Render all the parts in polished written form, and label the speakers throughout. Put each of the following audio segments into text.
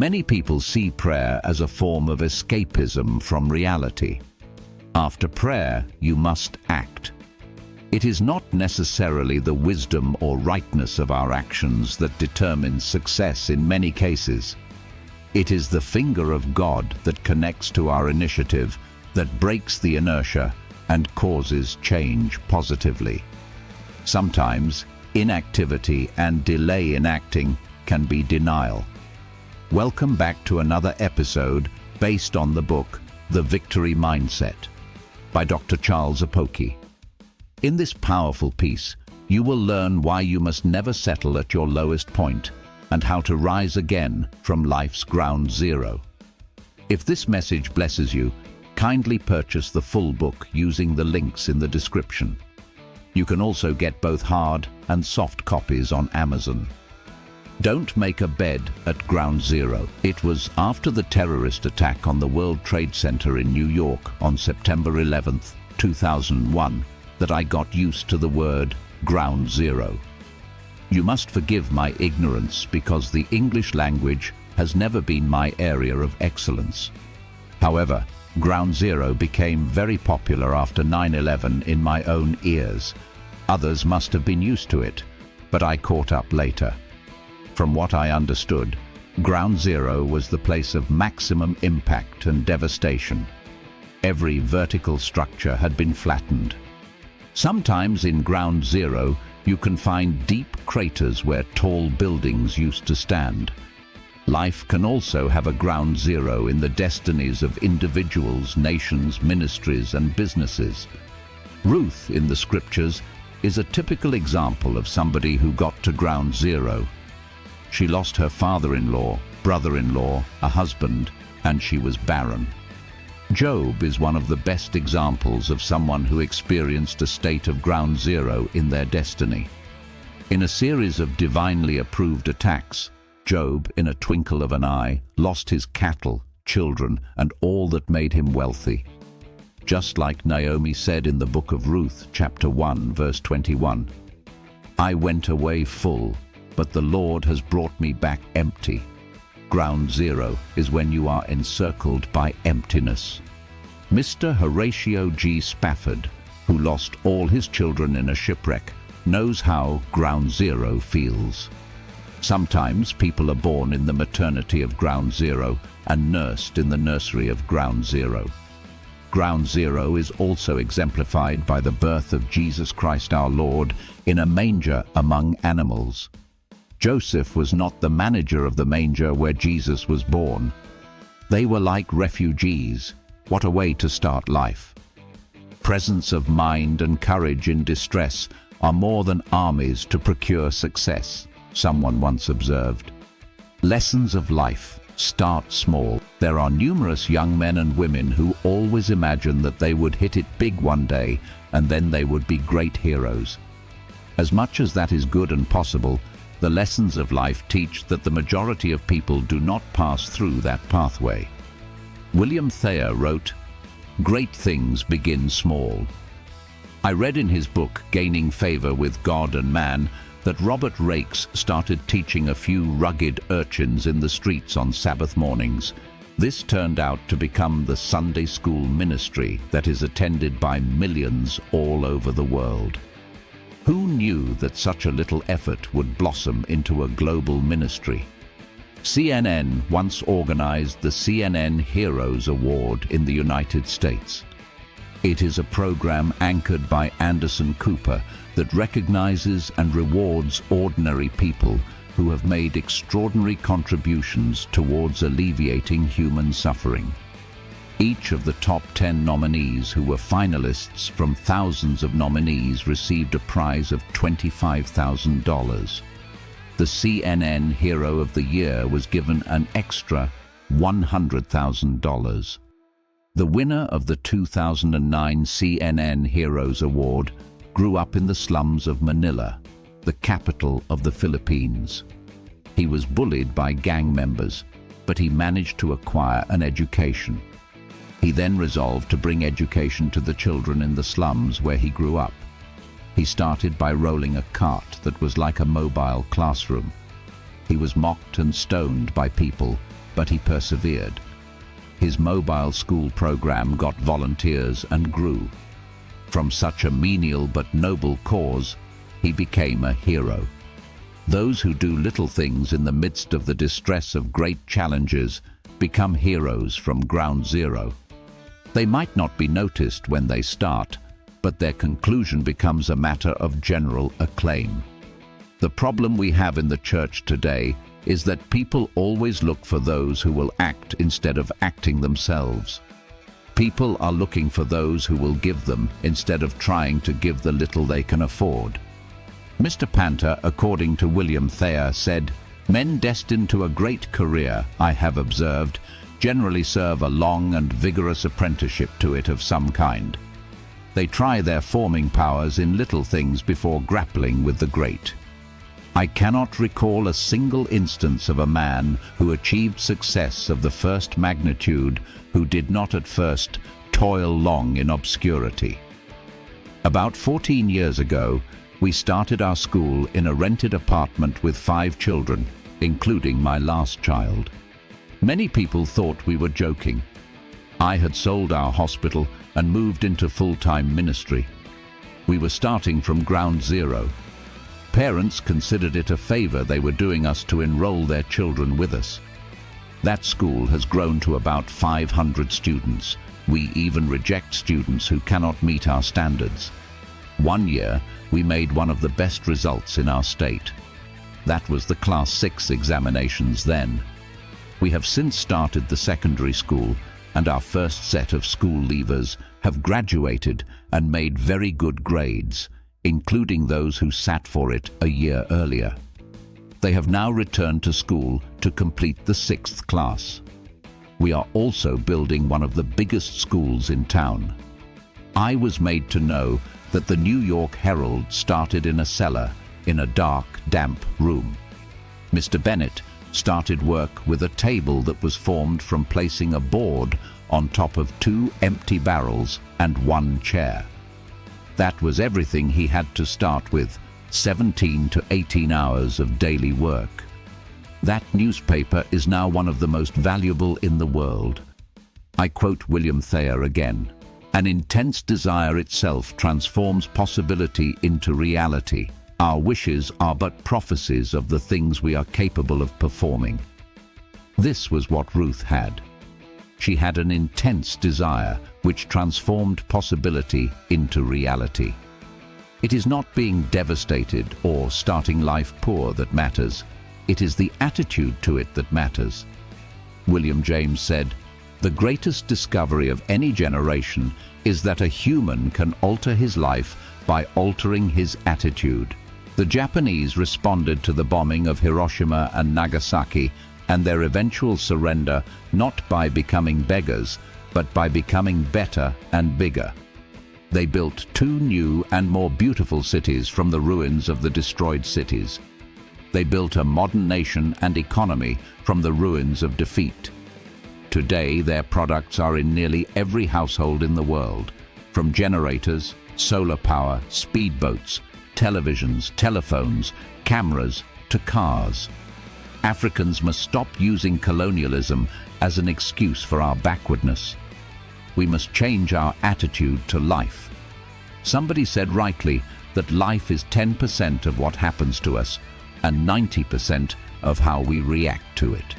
Speaker 1: Many people see prayer as a form of escapism from reality. After prayer, you must act. It is not necessarily the wisdom or rightness of our actions that determines success in many cases. It is the finger of God that connects to our initiative, that breaks the inertia and causes change positively. Sometimes, inactivity and delay in acting can be denial. Welcome back to another episode based on the book, The Victory Mindset, by Dr. Charles Apoki. In this powerful piece, you will learn why you must never settle at your lowest point and how to rise again from life's ground zero. If this message blesses you, kindly purchase the full book using the links in the description. You can also get both hard and soft copies on Amazon. Don't make a bed at ground zero. It was after the terrorist attack on the World Trade Center in New York on September 11th, 2001, that I got used to the word ground zero. You must forgive my ignorance because the English language has never been my area of excellence. However, ground zero became very popular after 9/11 in my own ears. Others must have been used to it, but I caught up later. From what I understood, ground zero was the place of maximum impact and devastation. Every vertical structure had been flattened. Sometimes in ground zero, you can find deep craters where tall buildings used to stand. Life can also have a ground zero in the destinies of individuals, nations, ministries, and businesses. Ruth in the scriptures is a typical example of somebody who got to ground zero. She lost her father-in-law, brother-in-law, a husband, and she was barren. Job is one of the best examples of someone who experienced a state of ground zero in their destiny. In a series of divinely approved attacks, Job, in a twinkle of an eye, lost his cattle, children, and all that made him wealthy. Just like Naomi said in the book of Ruth, chapter 1, verse 21, "I went away full, but the Lord has brought me back empty." Ground zero is when you are encircled by emptiness. Mr. Horatio G. Spafford, who lost all his children in a shipwreck, knows how ground zero feels. Sometimes people are born in the maternity of ground zero and nursed in the nursery of ground zero. Ground zero is also exemplified by the birth of Jesus Christ our Lord in a manger among animals. Joseph was not the manager of the manger where Jesus was born. They were like refugees. What a way to start life. Presence of mind and courage in distress are more than armies to procure success, someone once observed. Lessons of life start small. There are numerous young men and women who always imagine that they would hit it big one day and then they would be great heroes. As much as that is good and possible, the lessons of life teach that the majority of people do not pass through that pathway. William Thayer wrote, "Great things begin small." I read in his book, Gaining Favor with God and Man, that Robert Raikes started teaching a few rugged urchins in the streets on Sabbath mornings. This turned out to become the Sunday school ministry that is attended by millions all over the world. Who knew that such a little effort would blossom into a global ministry? CNN once organized the CNN Heroes Award in the United States. It is a program anchored by Anderson Cooper that recognizes and rewards ordinary people who have made extraordinary contributions towards alleviating human suffering. Each of the top 10 nominees who were finalists from thousands of nominees received a prize of $25,000. The CNN Hero of the Year was given an extra $100,000. The winner of the 2009 CNN Heroes Award grew up in the slums of Manila, the capital of the Philippines. He was bullied by gang members, but he managed to acquire an education. He then resolved to bring education to the children in the slums where he grew up. He started by rolling a cart that was like a mobile classroom. He was mocked and stoned by people, but he persevered. His mobile school program got volunteers and grew. From such a menial but noble cause, he became a hero. Those who do little things in the midst of the distress of great challenges become heroes from ground zero. They might not be noticed when they start, but their conclusion becomes a matter of general acclaim. The problem we have in the church today is that people always look for those who will act instead of acting themselves. People are looking for those who will give them instead of trying to give the little they can afford. Mr. Panter, according to William Thayer, said, "Men destined to a great career, I have observed, generally serve a long and vigorous apprenticeship to it of some kind. They try their forming powers in little things before grappling with the great. I cannot recall a single instance of a man who achieved success of the first magnitude who did not at first toil long in obscurity." About 14 years ago, we started our school in a rented apartment with 5 children, including my last child. Many people thought we were joking. I had sold our hospital and moved into full-time ministry. We were starting from ground zero. Parents considered it a favor they were doing us to enroll their children with us. That school has grown to about 500 students. We even reject students who cannot meet our standards. One year, we made one of the best results in our state. That was the Class 6 examinations then. We have since started the secondary school, and our first set of school leavers have graduated and made very good grades, including those who sat for it a year earlier. They have now returned to school to complete the 6th class. We are also building one of the biggest schools in town. I was made to know that the New York Herald started in a cellar in a dark, damp room. Mr. Bennett started work with a table that was formed from placing a board on top of 2 empty barrels and 1 chair. That was everything he had to start with, 17 to 18 hours of daily work. That newspaper is now one of the most valuable in the world. I quote William Thayer again, "An intense desire itself transforms possibility into reality. Our wishes are but prophecies of the things we are capable of performing." This was what Ruth had. She had an intense desire which transformed possibility into reality. It is not being devastated or starting life poor that matters. It is the attitude to it that matters. William James said, "The greatest discovery of any generation is that a human can alter his life by altering his attitude." The Japanese responded to the bombing of Hiroshima and Nagasaki and their eventual surrender not by becoming beggars, but by becoming better and bigger. They built 2 new and more beautiful cities from the ruins of the destroyed cities. They built a modern nation and economy from the ruins of defeat. Today, their products are in nearly every household in the world, from generators, solar power, speedboats, televisions, telephones, cameras, to cars. Africans must stop using colonialism as an excuse for our backwardness. We must change our attitude to life. Somebody said rightly that life is 10% of what happens to us and 90% of how we react to it.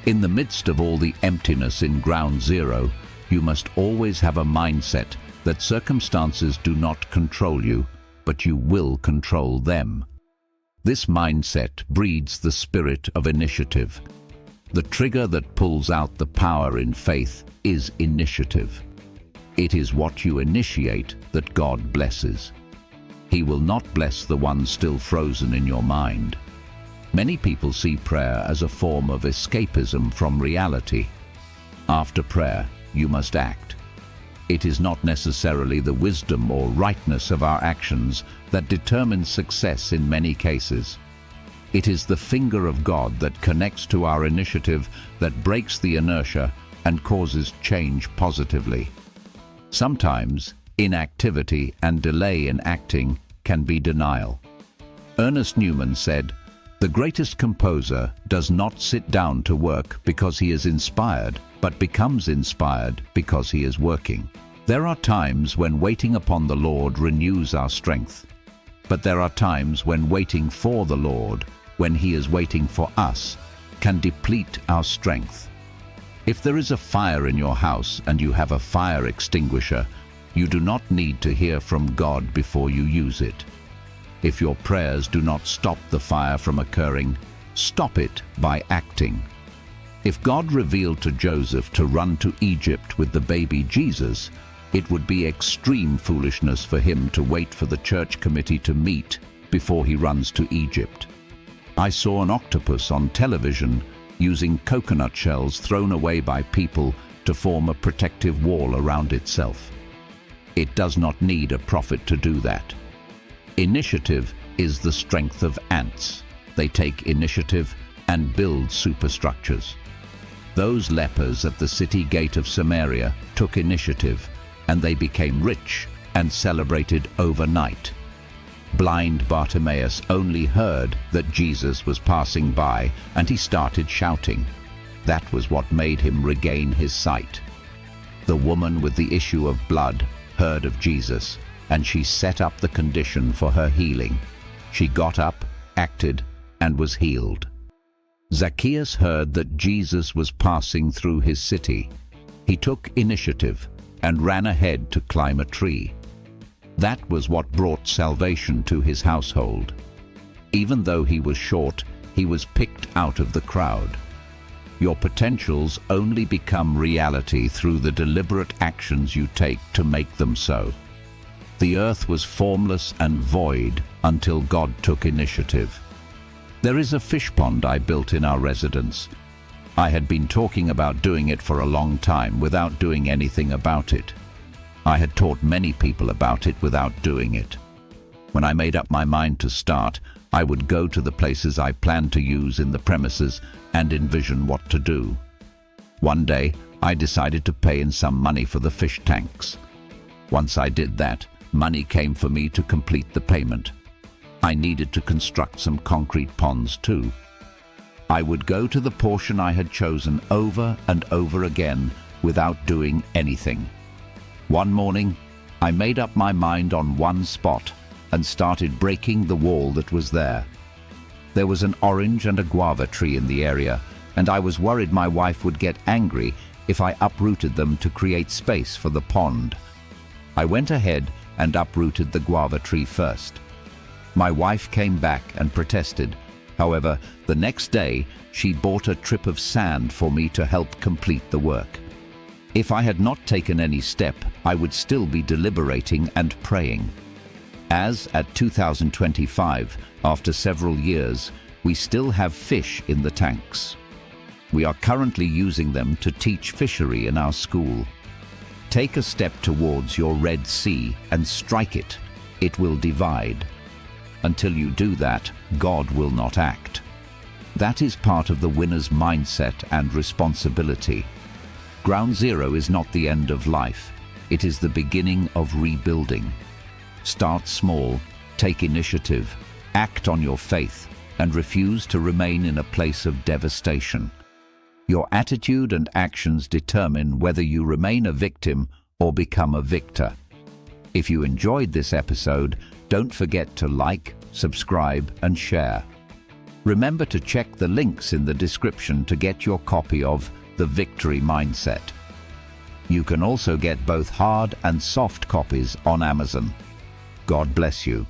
Speaker 1: In the midst of all the emptiness in ground zero, you must always have a mindset that circumstances do not control you, but you will control them. This mindset breeds the spirit of initiative. The trigger that pulls out the power in faith is initiative. It is what you initiate that God blesses. He will not bless the one still frozen in your mind. Many people see prayer as a form of escapism from reality. After prayer, you must act. It is not necessarily the wisdom or rightness of our actions that determines success in many cases. It is the finger of God that connects to our initiative that breaks the inertia and causes change positively. Sometimes, inactivity and delay in acting can be denial. Ernest Newman said, The greatest composer does not sit down to work because he is inspired, but becomes inspired because he is working. There are times when waiting upon the Lord renews our strength, but there are times when waiting for the Lord, when He is waiting for us, can deplete our strength. If there is a fire in your house and you have a fire extinguisher, you do not need to hear from God before you use it. If your prayers do not stop the fire from occurring, stop it by acting. If God revealed to Joseph to run to Egypt with the baby Jesus, it would be extreme foolishness for him to wait for the church committee to meet before he runs to Egypt. I saw an octopus on television using coconut shells thrown away by people to form a protective wall around itself. It does not need a prophet to do that. Initiative is the strength of ants. They take initiative and build superstructures. Those lepers at the city gate of Samaria took initiative, and they became rich and celebrated overnight. Blind Bartimaeus only heard that Jesus was passing by, and he started shouting. That was what made him regain his sight. The woman with the issue of blood heard of Jesus, and she set up the condition for her healing. She got up, acted, and was healed. Zacchaeus heard that Jesus was passing through his city. He took initiative and ran ahead to climb a tree. That was what brought salvation to his household. Even though he was short, he was picked out of the crowd. Your potentials only become reality through the deliberate actions you take to make them so. The earth was formless and void until God took initiative. There is a fish pond I built in our residence. I had been talking about doing it for a long time without doing anything about it. I had taught many people about it without doing it. When I made up my mind to start, I would go to the places I planned to use in the premises and envision what to do. One day, I decided to pay in some money for the fish tanks. Once I did that, money came for me to complete the payment. I needed to construct some concrete ponds too. I would go to the portion I had chosen over and over again without doing anything. One morning, I made up my mind on one spot and started breaking the wall that was there. There was an orange and a guava tree in the area, and I was worried my wife would get angry if I uprooted them to create space for the pond. I went ahead and uprooted the guava tree first. My wife came back and protested. However, the next day, she bought a trip of sand for me to help complete the work. If I had not taken any step, I would still be deliberating and praying. As at 2025, after several years, we still have fish in the tanks. We are currently using them to teach fishery in our school. Take a step towards your Red Sea and strike it. It will divide. Until you do that, God will not act. That is part of the winner's mindset and responsibility. Ground zero is not the end of life. It is the beginning of rebuilding. Start small, take initiative, act on your faith, and refuse to remain in a place of devastation. Your attitude and actions determine whether you remain a victim or become a victor. If you enjoyed this episode, don't forget to like, subscribe, and share. Remember to check the links in the description to get your copy of The Victory Mindset. You can also get both hard and soft copies on Amazon. God bless you.